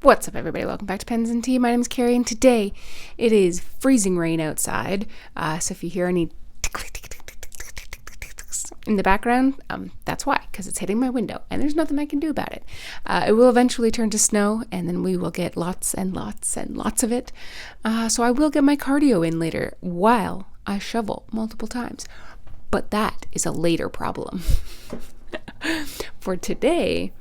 What's up, everybody? Welcome back to Pens and Tea. My name is Carrie, and today it is freezing rain outside. So if you hear any in the background, that's why, because it's hitting my window, and there's nothing I can do about it. It will eventually turn to snow, and then we will get lots and lots and lots of it. So I will get my cardio in later while I shovel multiple times. But that is a later problem. For today,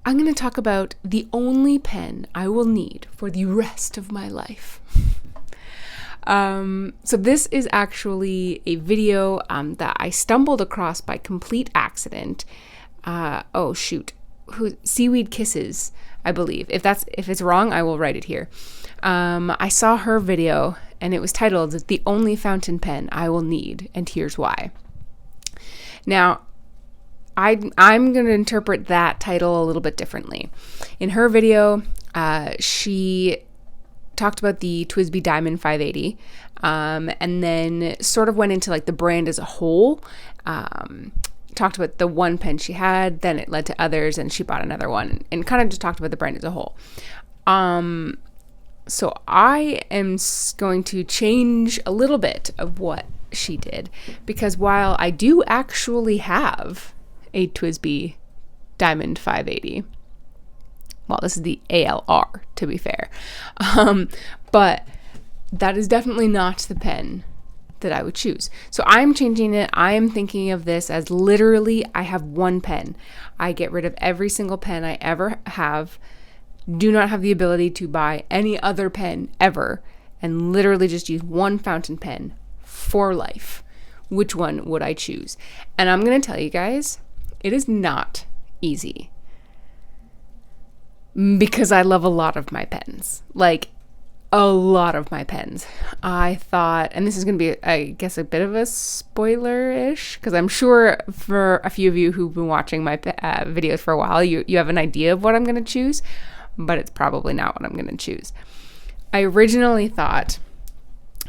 I'm going to talk about the only pen I will need for the rest of my life. So this is actually a video that I stumbled across by complete accident. Seaweed Kisses, I believe. If it's wrong, I will write it here. I saw her video and it was titled "The Only Fountain Pen I Will Need, and Here's Why." Now, I'm going to interpret that title a little bit differently. In her video, she talked about the TWSBI Diamond 580, and then sort of went into like the brand as a whole. Talked about the one pen she had, then it led to others, and she bought another one, and kind of just talked about the brand as a whole. So I am going to change a little bit of what she did, because while I do actually have a TWSBI Diamond 580. Well, this is the ALR, to be fair. But that is definitely not the pen that I would choose. So I'm changing it. I am thinking of this as literally I have one pen. I get rid of every single pen I ever have, do not have the ability to buy any other pen ever, and literally just use one fountain pen for life. Which one would I choose? And I'm going to tell you guys, it is not easy, because I love a lot of my pens, like a lot of my pens. I thought, and this is going to be, I guess, a bit of a spoiler-ish, because I'm sure for a few of you who've been watching my videos for a while, you have an idea of what I'm going to choose, but it's probably not what I'm going to choose. I originally thought,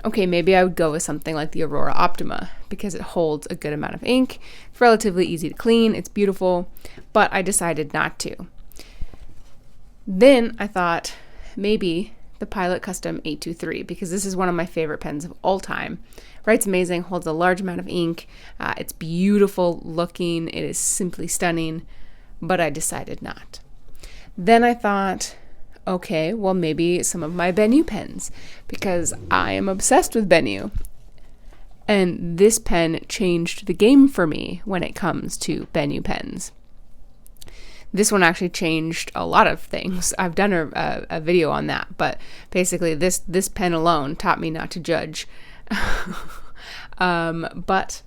okay, maybe I would go with something like the Aurora Optima, because it holds a good amount of ink. It's relatively easy to clean. It's beautiful, but I decided not to. Then I thought maybe the Pilot Custom 823, because this is one of my favorite pens of all time. Writes amazing, holds a large amount of ink. It's beautiful looking. It is simply stunning, but I decided not. Then I thought, okay, well, maybe some of my Benu pens, because I am obsessed with Benu. And this pen changed the game for me when it comes to Benu pens. This one actually changed a lot of things. I've done a video on that, but basically this pen alone taught me not to judge. But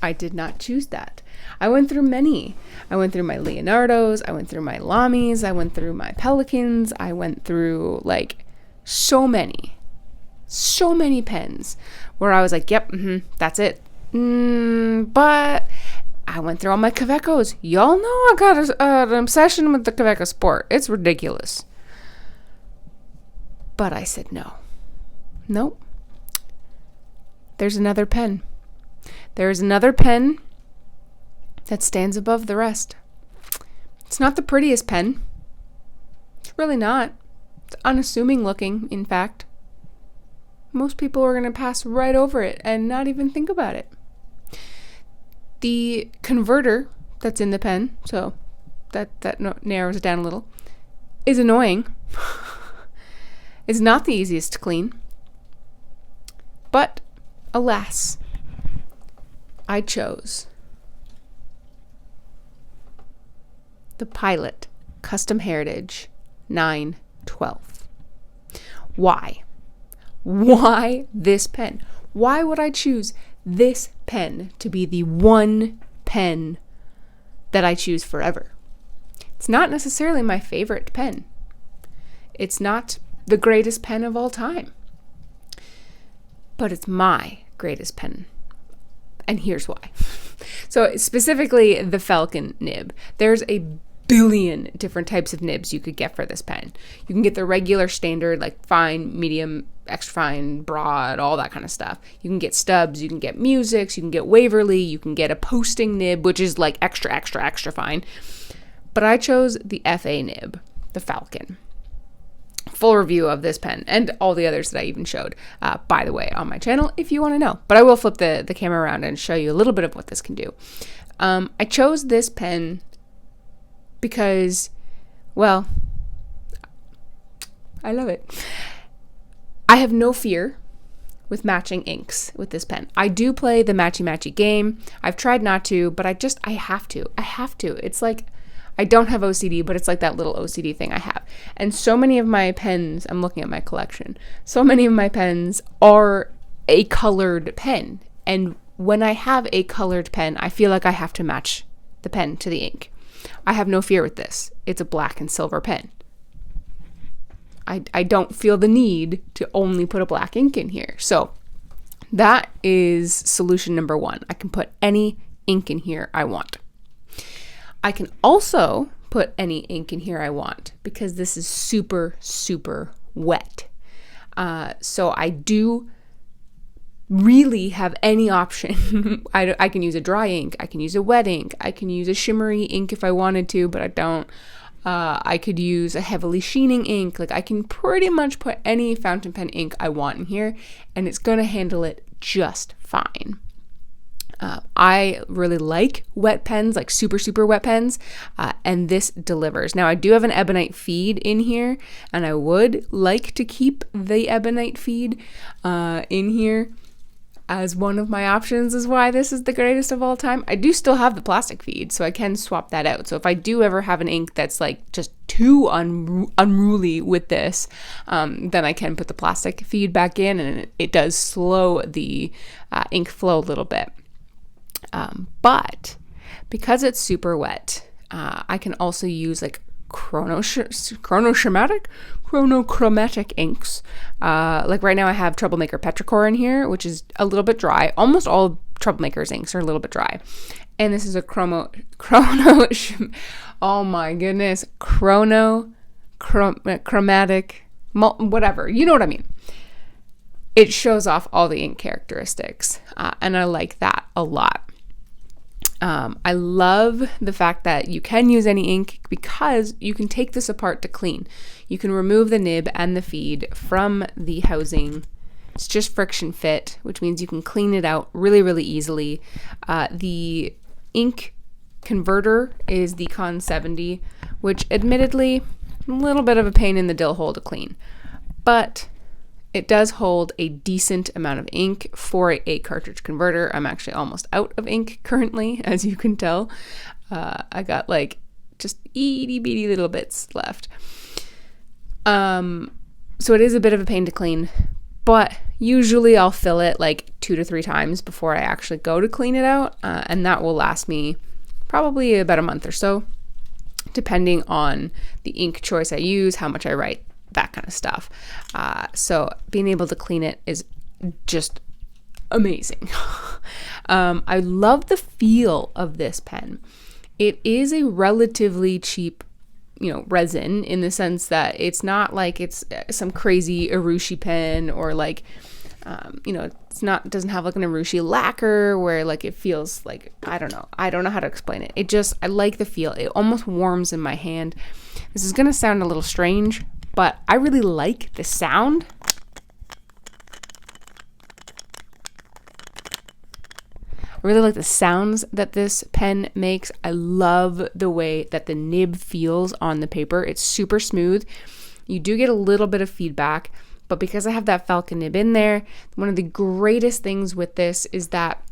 I did not choose that. I went through many. I went through my Leonardos, I went through my Lamis, I went through my Pelicans, I went through like so many pens where I was like, yep, that's it. But I went through all my Kavekos. Y'all know I got an obsession with the Kaveco Sport. It's ridiculous. But I said no. Nope. There's another pen. There is another pen that stands above the rest. It's not the prettiest pen. It's really not. It's unassuming looking, in fact. Most people are going to pass right over it and not even think about it. The converter that's in the pen, so that narrows it down a little, is annoying. It's not the easiest to clean. But, alas, I chose the Pilot Custom Heritage 912. Why? Why this pen? Why would I choose this pen to be the one pen that I choose forever? It's not necessarily my favorite pen. It's not the greatest pen of all time. But it's my greatest pen. And here's why. So specifically the Falcon nib. There's a billion different types of nibs you could get for this pen. You can get the regular standard, like fine, medium, extra fine, broad, all that kind of stuff. You can get stubs, you can get musics, you can get Waverly, you can get a posting nib, which is like extra fine. But I chose the FA nib, the Falcon. Full review of this pen and all the others that I even showed, by the way, on my channel if you want to know. But I will flip the camera around and show you a little bit of what this can do. I chose this pen because, well, I love it. I have no fear with matching inks with this pen. I do play the matchy game. I've tried not to, but I have to. It's like, I don't have OCD, but it's like that little OCD thing I have. And so many of my pens, I'm looking at my collection, so many of my pens are a colored pen. And when I have a colored pen, I feel like I have to match the pen to the ink. I have no fear with this. It's a black and silver pen. I don't feel the need to only put a black ink in here. So that is solution number one. I can put any ink in here I want. I can also put any ink in here I want because this is super, super wet. So I do really have any option. I can use a dry ink. I can use a wet ink. I can use a shimmery ink if I wanted to, but I don't. I could use a heavily sheening ink. Like, I can pretty much put any fountain pen ink I want in here, and it's going to handle it just fine. I really like wet pens, like super, super wet pens, and this delivers. Now, I do have an ebonite feed in here, and I would like to keep the ebonite feed in here as one of my options, is why this is the greatest of all time. I do still have the plastic feed, so I can swap that out. So if I do ever have an ink that's like just too unruly with this, then I can put the plastic feed back in, and it does slow the ink flow a little bit. But because it's super wet, I can also use like chronochromatic inks. Like right now I have Troublemaker Petrichor in here, which is a little bit dry. Almost all Troublemaker's inks are a little bit dry. And this is a oh my goodness, chromatic, whatever, you know what I mean. It shows off all the ink characteristics, and I like that a lot. I love the fact that you can use any ink because you can take this apart to clean. You can remove the nib and the feed from the housing. It's just friction fit, which means you can clean it out really, really easily. The ink converter is the Con 70, which admittedly, a little bit of a pain in the dill hole to clean, but it does hold a decent amount of ink for a cartridge converter. I'm actually almost out of ink currently, as you can tell. I got like just itty bitty little bits left. So it is a bit of a pain to clean, but usually I'll fill it like 2 to 3 times before I actually go to clean it out. And that will last me probably about a month or so, depending on the ink choice I use, how much I write, that kind of stuff. So being able to clean it is just amazing. I love the feel of this pen. It is a relatively cheap, resin, in the sense that it's not like it's some crazy Urushi pen, or like, doesn't have like an Urushi lacquer where like it feels like, I don't know how to explain it. I like the feel. It almost warms in my hand. This is going to sound a little strange, but I really like the sound. I really like the sounds that this pen makes. I love the way that the nib feels on the paper. It's super smooth. You do get a little bit of feedback, but because I have that Falcon nib in there, one of the greatest things with this is that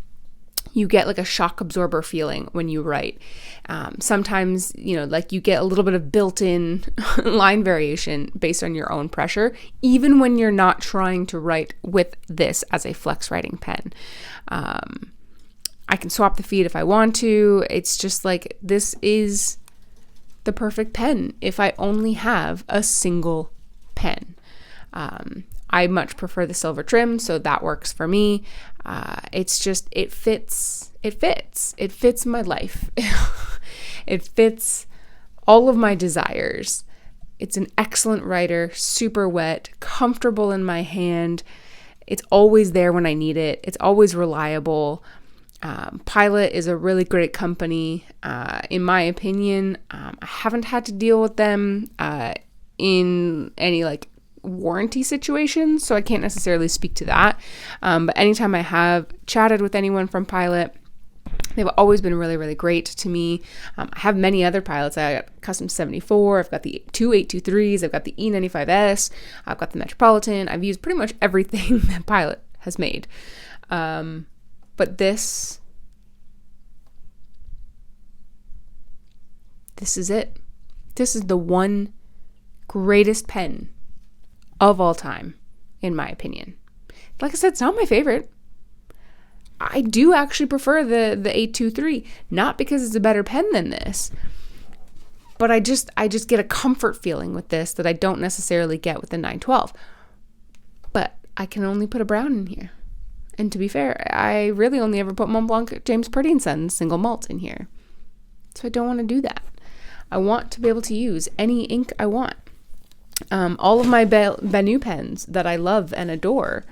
you get like a shock absorber feeling when you write. Sometimes, like you get a little bit of built-in line variation based on your own pressure, even when you're not trying to write with this as a flex writing pen. I can swap the feed if I want to. It's just like, this is the perfect pen if I only have a single pen. I much prefer the silver trim, so that works for me. It's just, it fits my life. It fits all of my desires. It's an excellent writer, super wet, comfortable in my hand. It's always there when I need it. It's always reliable. Pilot is a really great company. In my opinion, I haven't had to deal with them in any like warranty situations, so I can't necessarily speak to that. But anytime I have chatted with anyone from Pilot, they've always been really, really great to me. I have many other pilots. I got Custom 74. I've got the two 823s. I've got the E95S. I've got the Metropolitan. I've used pretty much everything that Pilot has made. But this is it. This is the one greatest pen of all time, in my opinion. Like I said, it's not my favorite. I do actually prefer the 823, not because it's a better pen than this, but I just get a comfort feeling with this that I don't necessarily get with the 912. But I can only put a brown in here. And to be fair, I really only ever put Mont Blanc James Purdy & Sons single malt in here. So I don't want to do that. I want to be able to use any ink I want. All of my Benu pens that I love and adore,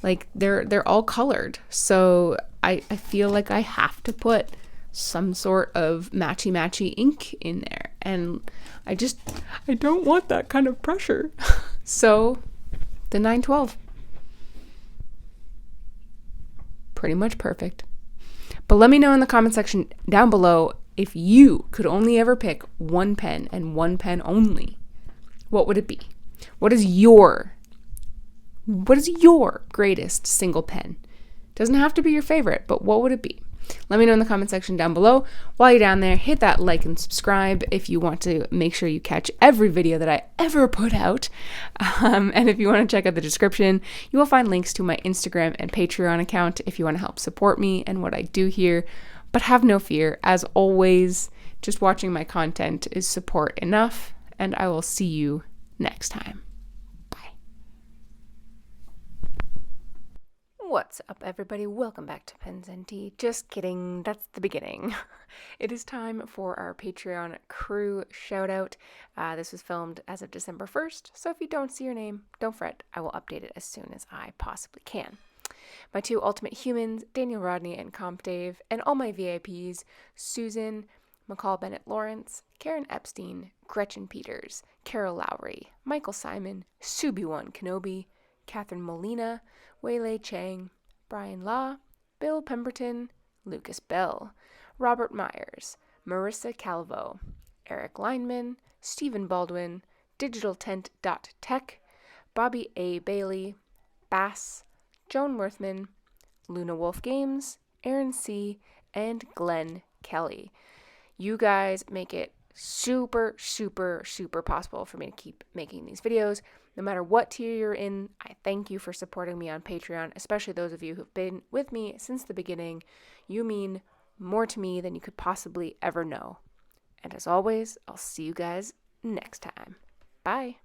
like they're all colored. So I feel like I have to put some sort of matchy ink in there. And I don't want that kind of pressure. So the 912. Pretty much perfect. But let me know in the comment section down below, if you could only ever pick one pen and one pen only, what would it be? What is your greatest single pen? Doesn't have to be your favorite, but what would it be? Let me know in the comment section down below. While you're down there, hit that like and subscribe if you want to make sure you catch every video that I ever put out. And if you want to check out the description, you will find links to my Instagram and Patreon account if you want to help support me and what I do here. But have no fear, as always, just watching my content is support enough, and I will see you next time. What's up, everybody? Welcome back to Pens and Tea. Just kidding, that's the beginning. It is time for our Patreon crew shout out. This was filmed as of December 1st, so if you don't see your name, don't fret. I will update it as soon as I possibly can. My two ultimate humans, Daniel Rodney and Comp Dave, and all my VIPs, Susan, McCall Bennett Lawrence, Karen Epstein, Gretchen Peters, Carol Lowry, Michael Simon, Subi1 Kenobi, Catherine Molina, Waylay Chang, Brian Law, Bill Pemberton, Lucas Bell, Robert Myers, Marissa Calvo, Eric Lineman, Stephen Baldwin, DigitalTent.tech, Bobby A. Bailey, Bass, Joan Worthman, Luna Wolf Games, Aaron C., and Glenn Kelly. You guys make it super, super, super possible for me to keep making these videos. No matter what tier you're in, I thank you for supporting me on Patreon, especially those of you who've been with me since the beginning. You mean more to me than you could possibly ever know. And as always, I'll see you guys next time. Bye.